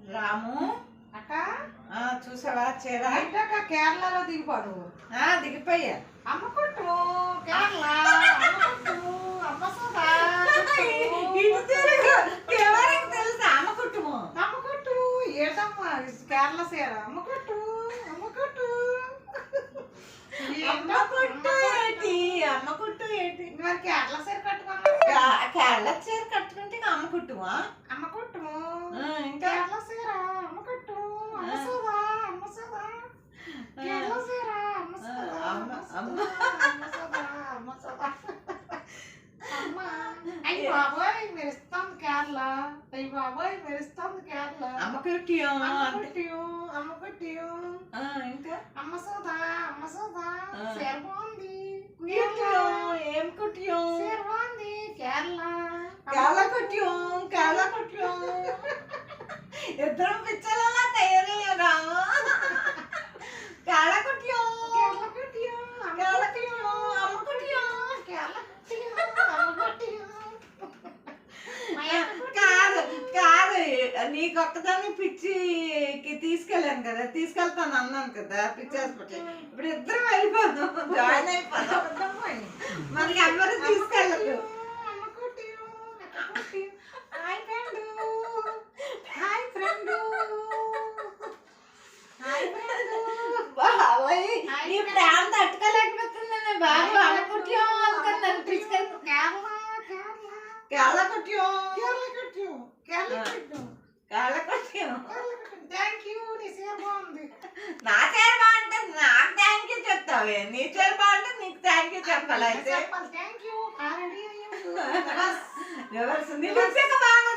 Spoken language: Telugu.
రాము అక్క చూసావా చీర ఏంటక్క కేరళలో దిగిపోదు దిగిపోయా అమ్మకొట్టు కేరళ అమ్మకొట్టు అమ్మసోదా తెలుసా అమ్మకుట్టుము అమ్మకొట్టు ఏటమ్మా కేరళ సీర అమ్మకొట్టు అమ్మకొట్టు అమ్మకుట్టు ఏంటి అమ్మకుట్టు ఏంటి మరి కేరళ సీర కట్టుకున్నా కేరళ చీర కట్టుకుంటే అమ్మకుట్టుమా అమ్మకొట్టు ఇంకా కేరళ సీర అమ్మకొట్టు అమ్మసోదా అమ్మసోదా కేరళ సీర అమ్మసోదా అమ్మసోదా అమ్మసోదా అమ్మ అయ్యి బాబోయ్ మెరుస్తుంది కేరళ అయ్యి బాబోయ్ మెరుస్తుంది కేరళ అమ్మకుట్టియో అమ్మకొట్టియో ఇంకా అమ్మసోదా అమ్మసోదా సీర బాగుంది ఏం కుట్టియో సీర బాగుంది కేరళ కేరళ కుట్టియో కేరళ కుట్టియో ఇద్దరం పిచ్చలలా తయారయ్యారా కేరళ కుట్టియో కేరళ కుట్టియో కేరళ కుట్టియో అమ్మ కుట్టియో కేరళ కుట్టియో అమ్మ కుట్టియో కాదు కాదు నీకొక్కదాన్ని పిచ్చికి తీసుకెళ్ళాను కదా తీసుకెళ్తాను అన్నాను కదా పిచ్చి హాస్పిటల్ ఇప్పుడు ఇద్దరం వెళ్ళిపోదాం జాయిన్ అయిపోదాం మనకి ఎవరు తీసుకెళ్ళదు hi friend hi friend hi friend బాబాయ్ నీ ప్రేమ తట్టుకోలేకపోతున్నాను బాబు అమ్మ కుట్టియో అనుకున్నాను తీసుకెళ్ళి కేరళ కుట్టియో కేరళ కుట్టియో థ్యాంక్ యూ నీ చీర బాగుంది నా చీర బాగుంటుంది నాకు థ్యాంక్ యూ చెప్తావే నీ చీర బాగుంటుంది నీకు థ్యాంక్ యూ చెప్పాలి అయితే థ్యాంక్ యూ రివర్స్ నీ లిప్స్టిక్ బాగుంది